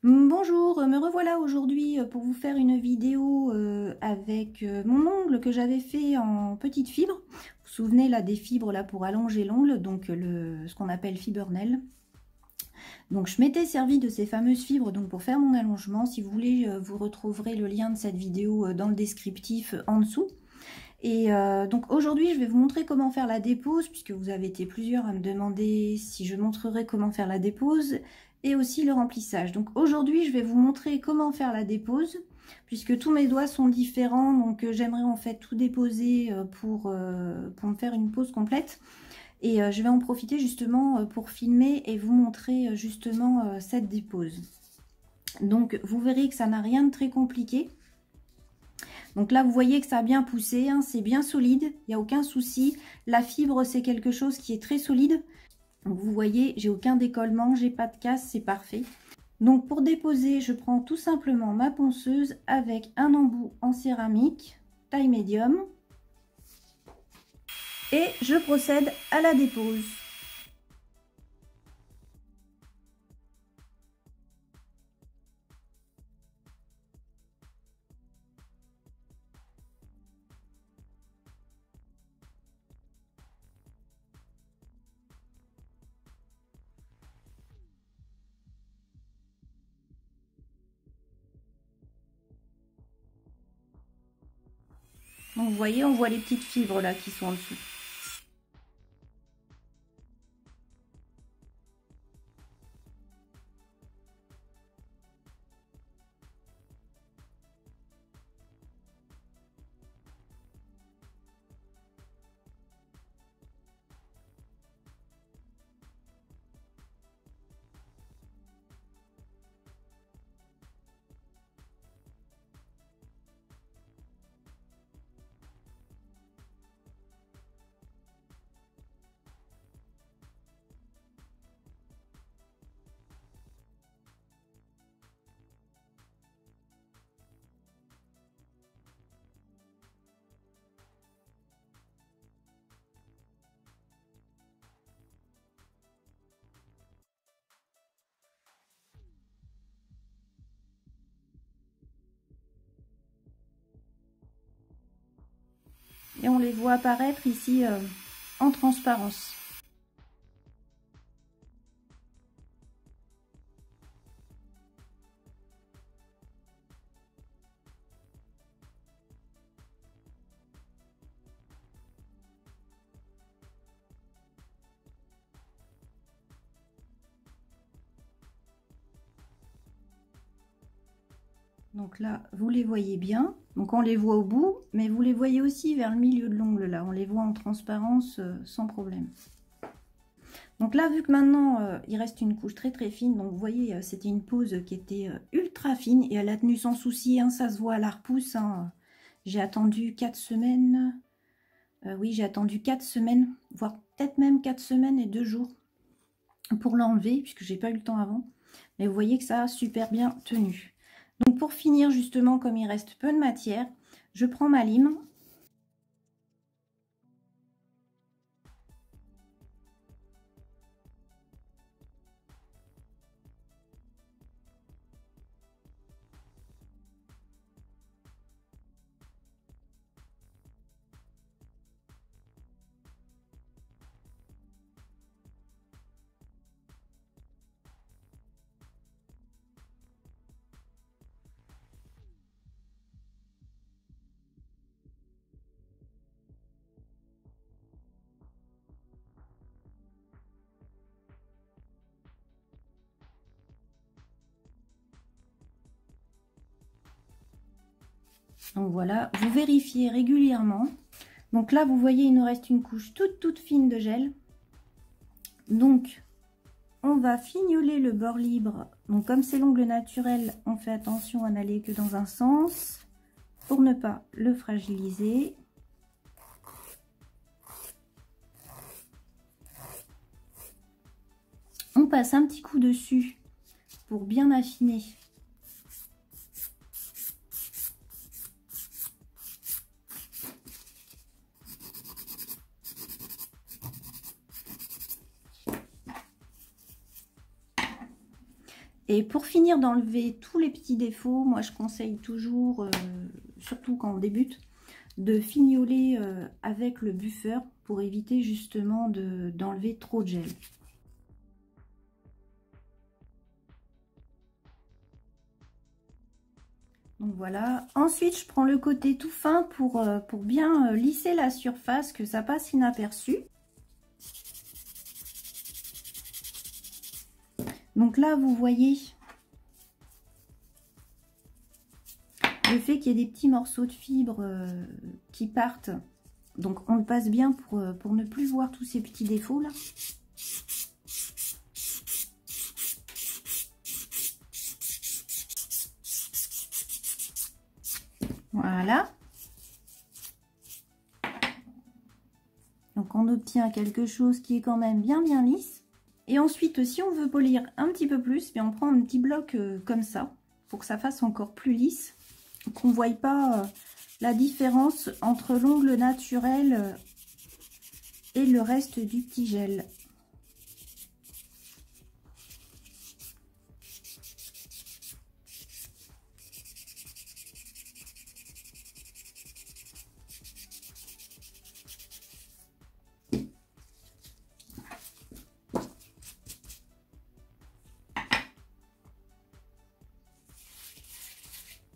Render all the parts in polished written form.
Bonjour, me revoilà aujourd'hui pour vous faire une vidéo avec mon ongle que j'avais fait en petite fibre. Vous vous souvenez là des fibres là pour allonger l'ongle, donc ce qu'on appelle fibernel. Donc je m'étais servi de ces fameuses fibres donc pour faire mon allongement. Si vous voulez, vous retrouverez le lien de cette vidéo dans le descriptif en dessous. Et donc aujourd'hui je vais vous montrer comment faire la dépose, puisque vous avez été plusieurs à me demander si je montrerai comment faire la dépose et aussi le remplissage. Donc aujourd'hui je vais vous montrer comment faire la dépose, puisque tous mes doigts sont différents, donc j'aimerais en fait tout déposer pour me faire une pose complète. Et je vais en profiter justement pour filmer et vous montrer justement cette dépose. Donc vous verrez que ça n'a rien de très compliqué. Donc là, vous voyez que ça a bien poussé, hein, c'est bien solide, il n'y a aucun souci. La fibre, c'est quelque chose qui est très solide. Donc vous voyez, j'ai aucun décollement, j'ai pas de casse, c'est parfait. Donc pour déposer, je prends tout simplement ma ponceuse avec un embout en céramique, taille médium. Et je procède à la dépose. Donc vous voyez, on voit les petites fibres là qui sont en dessous. Et on les voit apparaître ici en transparence. Donc là, vous les voyez bien. Donc on les voit au bout, mais vous les voyez aussi vers le milieu de l'ongle là. On les voit en transparence sans problème. Donc là, vu que maintenant, il reste une couche très très fine, donc vous voyez, c'était une pose qui était ultra fine et elle a tenu sans souci, hein, ça se voit à la repousse. Hein. J'ai attendu 4 semaines. Oui, j'ai attendu 4 semaines, voire peut-être même 4 semaines et 2 jours pour l'enlever, puisque j'ai pas eu le temps avant. Mais vous voyez que ça a super bien tenu. Donc pour finir, justement, comme il reste peu de matière, je prends ma lime. Donc voilà, vous vérifiez régulièrement. Donc là, vous voyez, il nous reste une couche toute fine de gel. Donc, on va fignoler le bord libre. Donc comme c'est l'ongle naturel, on fait attention à n'aller que dans un sens pour ne pas le fragiliser. On passe un petit coup dessus pour bien affiner. Et pour finir d'enlever tous les petits défauts, moi je conseille toujours, surtout quand on débute, de fignoler avec le buffer pour éviter justement d'enlever trop de gel. Donc voilà. Ensuite, je prends le côté tout fin pour bien lisser la surface, que ça passe inaperçu. Donc là, vous voyez le fait qu'il y ait des petits morceaux de fibres qui partent. Donc on le passe bien pour ne plus voir tous ces petits défauts là. Voilà. Donc on obtient quelque chose qui est quand même bien lisse. Et ensuite, si on veut polir un petit peu plus, on prend un petit bloc comme ça, pour que ça fasse encore plus lisse, qu'on ne voie pas la différence entre l'ongle naturel et le reste du petit gel.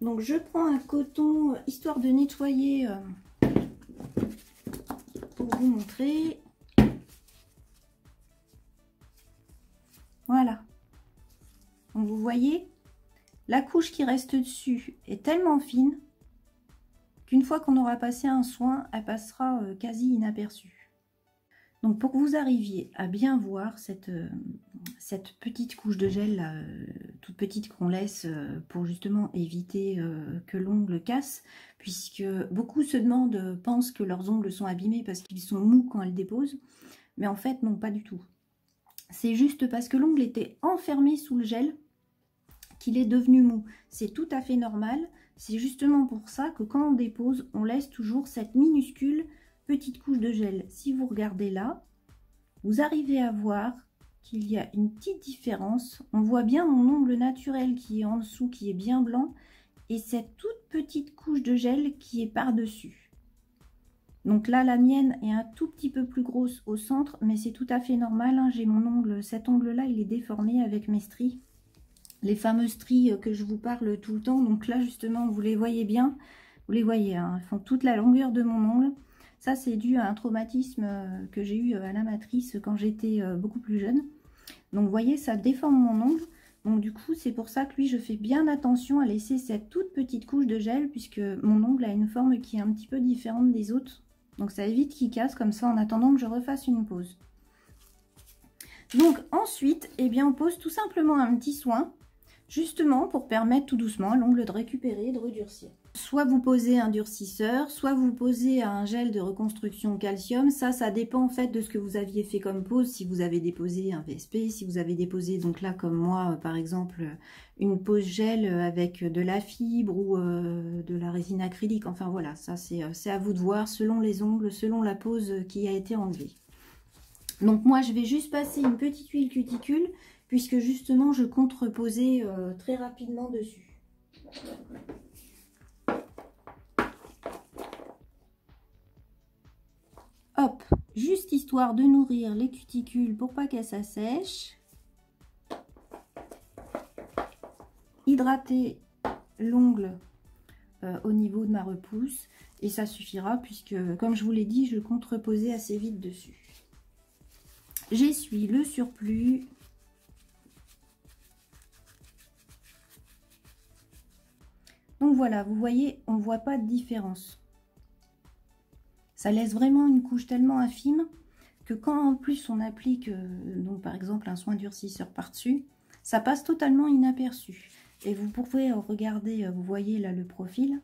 Donc je prends un coton, histoire de nettoyer, pour vous montrer. Voilà. Donc vous voyez, la couche qui reste dessus est tellement fine qu'une fois qu'on aura passé un soin, elle passera quasi inaperçue. Donc pour que vous arriviez à bien voir cette petite couche de gel là, toute petite qu'on laisse pour justement éviter que l'ongle casse, puisque beaucoup se demandent, pensent que leurs ongles sont abîmés parce qu'ils sont mous quand elles déposent, mais en fait non, pas du tout. C'est juste parce que l'ongle était enfermé sous le gel qu'il est devenu mou. C'est tout à fait normal, c'est justement pour ça que quand on dépose, on laisse toujours cette minuscule petite couche de gel. Si vous regardez là, vous arrivez à voir qu'il y a une petite différence. On voit bien mon ongle naturel qui est en dessous, qui est bien blanc, et cette toute petite couche de gel qui est par-dessus. Donc là, la mienne est un tout petit peu plus grosse au centre, mais c'est tout à fait normal, hein. J'ai mon ongle, cet ongle-là, il est déformé avec mes stries. Les fameuses stries que je vous parle tout le temps. Donc là, justement, vous les voyez bien. Vous les voyez, hein, elles font toute la longueur de mon ongle. Ça, c'est dû à un traumatisme que j'ai eu à la matrice quand j'étais beaucoup plus jeune. Donc, vous voyez, ça déforme mon ongle. Donc, du coup, c'est pour ça que lui, je fais bien attention à laisser cette toute petite couche de gel, puisque mon ongle a une forme qui est un petit peu différente des autres. Donc, ça évite qu'il casse comme ça en attendant que je refasse une pause. Donc, ensuite, eh bien, on pose tout simplement un petit soin, justement pour permettre tout doucement à l'ongle de récupérer et de redurcir. Soit vous posez un durcisseur, soit vous posez un gel de reconstruction calcium. Ça dépend en fait de ce que vous aviez fait comme pose. Si vous avez déposé un VSP, si vous avez déposé, donc là comme moi par exemple, une pose gel avec de la fibre ou de la résine acrylique. Enfin voilà, ça c'est à vous de voir selon les ongles, selon la pose qui a été enlevée. Donc moi je vais juste passer une petite huile cuticule puisque justement je compte reposer très rapidement dessus. Hop, juste histoire de nourrir les cuticules pour pas qu'elles s'assèchent. Hydrater l'ongle au niveau de ma repousse et ça suffira puisque comme je vous l'ai dit, je compte reposer assez vite dessus. J'essuie le surplus. Donc voilà, vous voyez, on ne voit pas de différence. Ça laisse vraiment une couche tellement infime que quand en plus on applique donc par exemple un soin durcisseur par-dessus, ça passe totalement inaperçu. Et vous pouvez regarder, vous voyez là le profil,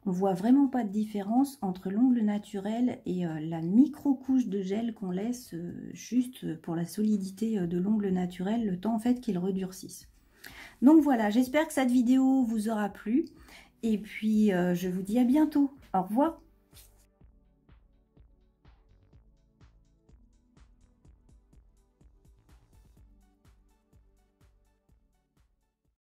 on voit vraiment pas de différence entre l'ongle naturel et la micro-couche de gel qu'on laisse juste pour la solidité de l'ongle naturel, le temps en fait qu'il redurcisse. Donc voilà, j'espère que cette vidéo vous aura plu. Et puis je vous dis à bientôt. Au revoir.